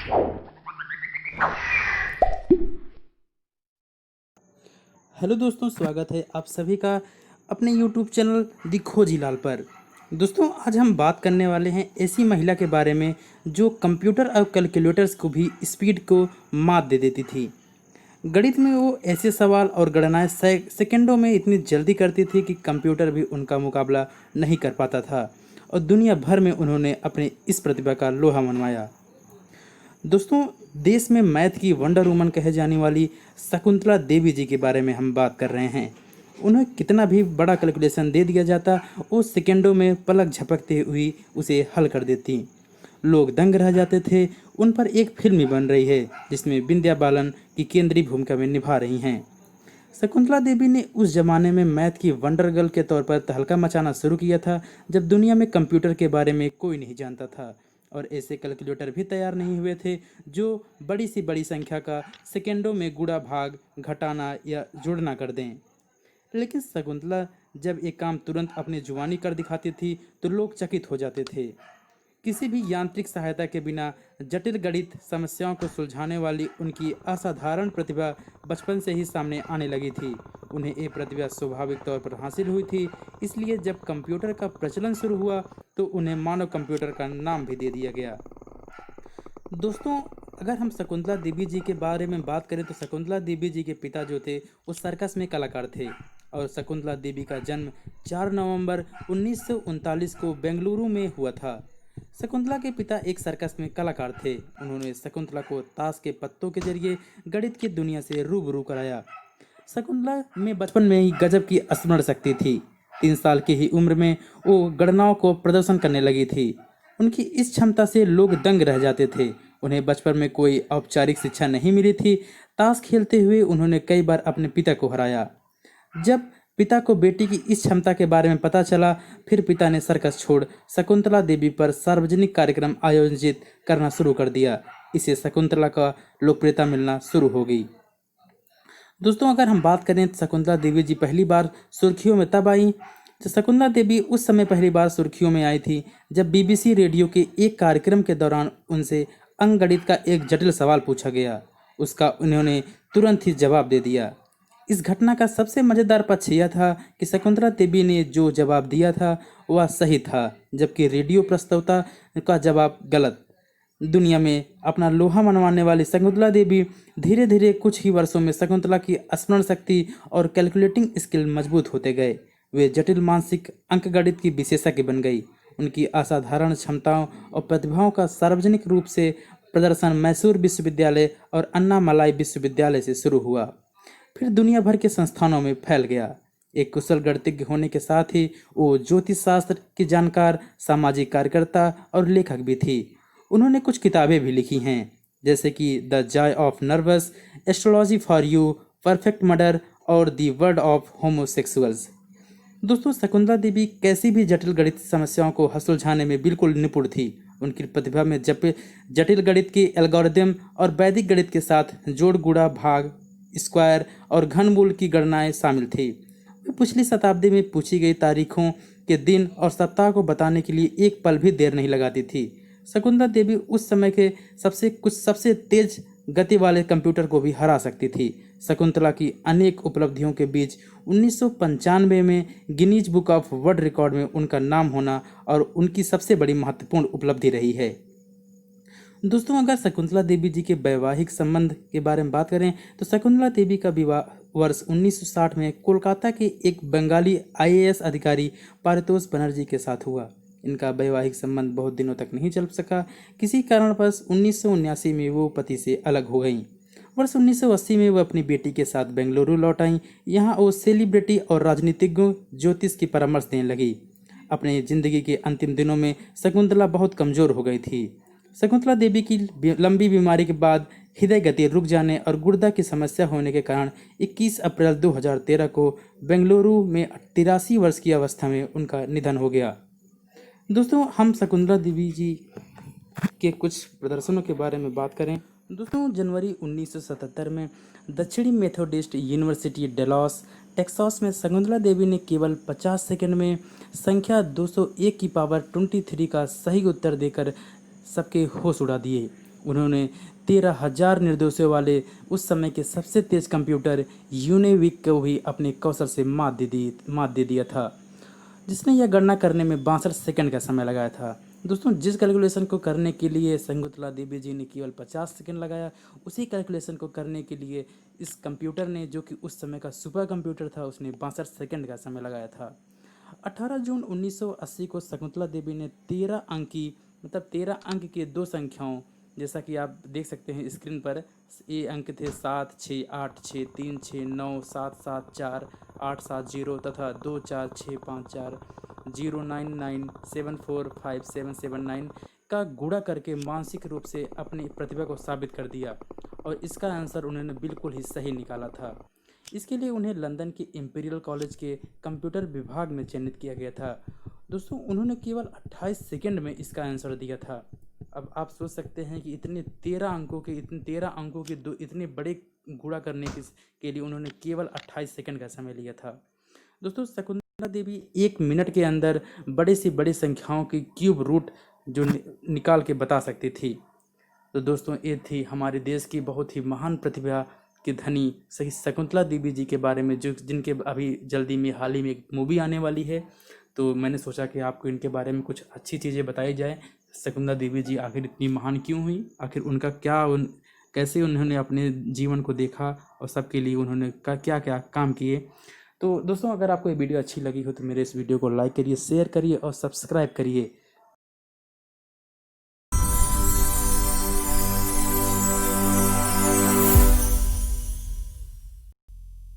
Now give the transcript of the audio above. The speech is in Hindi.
हेलो दोस्तों, स्वागत है आप सभी का अपने यूट्यूब चैनल दी खोजीलाल पर। दोस्तों, आज हम बात करने वाले हैं ऐसी महिला के बारे में जो कंप्यूटर और कैलकुलेटर्स को भी स्पीड को मात दे देती थी। गणित में वो ऐसे सवाल और गणनाएं सेकंडों में इतनी जल्दी करती थी कि कंप्यूटर भी उनका मुकाबला नहीं कर पाता था, और दुनिया भर में उन्होंने अपनी इस प्रतिभा का लोहा मनवाया। दोस्तों, देश में मैथ की वंडर वुमन कहे जाने वाली शकुंतला देवी जी के बारे में हम बात कर रहे हैं। उन्हें कितना भी बड़ा कैलकुलेशन दे दिया जाता, वो सेकंडों में पलक झपकते हुई उसे हल कर देती। लोग दंग रह जाते थे। उन पर एक फिल्म भी बन रही है जिसमें विंध्या बालन की केंद्रीय भूमिका में निभा रही हैं। शकुंतला देवी ने उस जमाने में मैथ की वंडर गर्ल के तौर पर तहलका मचाना शुरू किया था, जब दुनिया में कंप्यूटर के बारे में कोई नहीं जानता था और ऐसे कैलकुलेटर भी तैयार नहीं हुए थे जो बड़ी सी बड़ी संख्या का सेकंडों में गुणा भाग घटाना या जोड़ना कर दें। लेकिन शकुंतला जब एक काम तुरंत अपनी जुबानी कर दिखाती थी तो लोग चकित हो जाते थे। किसी भी यांत्रिक सहायता के बिना जटिल गणित समस्याओं को सुलझाने वाली उनकी असाधारण प्रतिभा बचपन से ही सामने आने लगी थी। उन्हें ये प्रतिभा स्वाभाविक तौर पर हासिल हुई थी, इसलिए जब कंप्यूटर का प्रचलन शुरू हुआ तो उन्हें मानव कंप्यूटर का नाम भी दे दिया गया। दोस्तों, अगर हम शकुंतला देवी जी के बारे में बात करें तो शकुंतला देवी जी के पिता जो थे वो सर्कस में कलाकार थे, और शकुंतला देवी का जन्म 4 नवंबर 1939 को बेंगलुरु में हुआ था। शकुंतला के पिता एक सर्कस में कलाकार थे। उन्होंने शकुंतला को ताश के पत्तों के जरिए गणित की दुनिया से रूबरू कराया। शकुंतला में बचपन में ही गजब की स्मरण शक्ति थी। 3 साल की ही उम्र में वो गणनाओं को प्रदर्शन करने लगी थी। उनकी इस क्षमता से लोग दंग रह जाते थे। उन्हें बचपन में कोई औपचारिक शिक्षा नहीं मिली थी। ताश खेलते हुए उन्होंने कई बार अपने पिता को हराया। जब पिता को बेटी की इस क्षमता के बारे में पता चला, फिर पिता ने सर्कस छोड़ शकुंतला देवी पर सार्वजनिक कार्यक्रम आयोजित करना शुरू कर दिया। इससे शकुंतला का लोकप्रियता मिलना शुरू हो गई। दोस्तों, अगर हम बात करें तो शकुंतला देवी जी पहली बार सुर्खियों में तब आई। तो शकुंतला देवी उस समय पहली बार सुर्खियों में आई थी जब बीबीसी रेडियो के एक कार्यक्रम के दौरान उनसे अंकगणित का एक जटिल सवाल पूछा गया। उसका उन्होंने तुरंत ही जवाब दे दिया। इस घटना का सबसे मज़ेदार पक्ष यह था कि शकुंतला देवी ने जो जवाब दिया था वह सही था, जबकि रेडियो प्रस्तोता का जवाब गलत। दुनिया में अपना लोहा मनवाने वाली शकुंतला देवी धीरे धीरे कुछ ही वर्षों में शकुंतला की स्मरण शक्ति और कैलकुलेटिंग स्किल मजबूत होते गए। वे जटिल मानसिक अंकगणित की विशेषज्ञ बन गई। उनकी असाधारण क्षमताओं और प्रतिभाओं का सार्वजनिक रूप से प्रदर्शन मैसूर विश्वविद्यालय और अन्ना मलाई विश्वविद्यालय से शुरू हुआ, फिर दुनिया भर के संस्थानों में फैल गया। एक कुशल गणितज्ञ होने के साथ ही वो ज्योतिष शास्त्र की जानकार, सामाजिक कार्यकर्ता और लेखक भी थी। उन्होंने कुछ किताबें भी लिखी हैं, जैसे कि the Joy of nervous, astrology for you, perfect murder और द वर्ड ऑफ होमोसेक्सुअल्स। दोस्तों, शकुंतला देवी कैसी भी जटिल गणित समस्याओं को सुलझाने में बिल्कुल निपुण थी। उनकी प्रतिभा में जटिल गणित के एल्गोरिदम और वैदिक गणित के साथ जोड़, गुणा, भाग, स्क्वायर और घनमूल की गणनाएं शामिल थी। वे पिछली शताब्दी में पूछी गई तारीखों के दिन और सप्ताह को बताने के लिए एक पल भी देर नहीं लगाती थी। शकुंतला देवी उस समय के सबसे तेज गति वाले कंप्यूटर को भी हरा सकती थी। शकुंतला की अनेक उपलब्धियों के बीच 1995 में Guinness book of world record में उनका नाम होना और उनकी सबसे बड़ी महत्वपूर्ण उपलब्धि रही है। दोस्तों, अगर शकुंतला देवी जी के वैवाहिक संबंध के बारे में बात करें तो शकुंतला देवी का विवाह वर्ष 1960 में कोलकाता के एक बंगाली आईएएस अधिकारी पारितोष बनर्जी के साथ हुआ। इनका वैवाहिक संबंध बहुत दिनों तक नहीं चल सका। किसी कारणवश 1979 में वो पति से अलग हो गईं। वर्ष 1980 में वह अपनी बेटी के साथ बेंगलुरु लौट आईं। यहाँ वो सेलिब्रिटी और राजनीतिज्ञों ज्योतिष की परामर्श देने लगी। अपनी जिंदगी के अंतिम दिनों में शकुंतला बहुत कमज़ोर हो गई थी। शकुंतला देवी की लंबी बीमारी के बाद हृदय गति रुक जाने और गुर्दा की समस्या होने के कारण 21 अप्रैल 2013 को बेंगलुरु में 83 वर्ष की अवस्था में उनका निधन हो गया। दोस्तों, हम शकुंतला देवी जी के कुछ प्रदर्शनों के बारे में बात करें। दोस्तों, जनवरी 1977 में दक्षिणी मेथोडिस्ट यूनिवर्सिटी डेलॉस टेक्सास में शकुंतला देवी ने केवल 50 सेकंड में संख्या 201 की पावर 23 का सही उत्तर देकर सबके होश उड़ा दिए। उन्होंने 13,000 निर्देशों वाले उस समय के सबसे तेज कंप्यूटर यूनिविक को भी अपने कौशल से मात दे दिया था, जिसने यह गणना करने में 62 सेकंड का समय लगाया था। दोस्तों, जिस कैलकुलेशन को करने के लिए शकुंतला देवी जी ने केवल 50 सेकंड लगाया, उसी कैलकुलेशन को करने के लिए इस कंप्यूटर ने, जो कि उस समय का सुपर कंप्यूटर था, उसने 62 सेकंड का समय लगाया था। 18 जून 1980 को शकुंतला देवी ने 13 अंक के दो संख्याओं, जैसा कि आप देख सकते हैं स्क्रीन पर, ये अंक थे 768636377487 तथा 24654099745779 का गुणा करके मानसिक रूप से अपनी प्रतिभा को साबित कर दिया, और इसका आंसर उन्होंने बिल्कुल ही सही निकाला था। इसके लिए उन्हें लंदन के इंपीरियल कॉलेज के कंप्यूटर विभाग में चयनित किया गया था। दोस्तों, उन्होंने केवल 28 सेकंड में इसका आंसर दिया था। अब आप सोच सकते हैं कि इतने 13 अंकों के दो इतने बड़े गुणा करने के लिए उन्होंने केवल 28 सेकंड का समय लिया था। दोस्तों, शकुंतला देवी 1 मिनट के अंदर बड़े से बड़े संख्याओं की क्यूब रूट जो निकाल के बता सकती थी। तो दोस्तों, ये थी हमारे देश की बहुत ही महान प्रतिभा की धनी सही शकुंतला देवी जी के बारे में, जो जिनके अभी जल्दी में हाल ही में एक मूवी आने वाली है। तो मैंने सोचा कि आपको इनके बारे में कुछ अच्छी चीज़ें बताई जाए। शकुंतला देवी जी आखिर इतनी महान क्यों हुई, आखिर उनका कैसे उन्होंने अपने जीवन को देखा और सबके लिए उन्होंने क्या क्या काम किए। तो दोस्तों, अगर आपको ये वीडियो अच्छी लगी हो तो मेरे इस वीडियो को लाइक करिए, शेयर करिए और सब्सक्राइब करिए।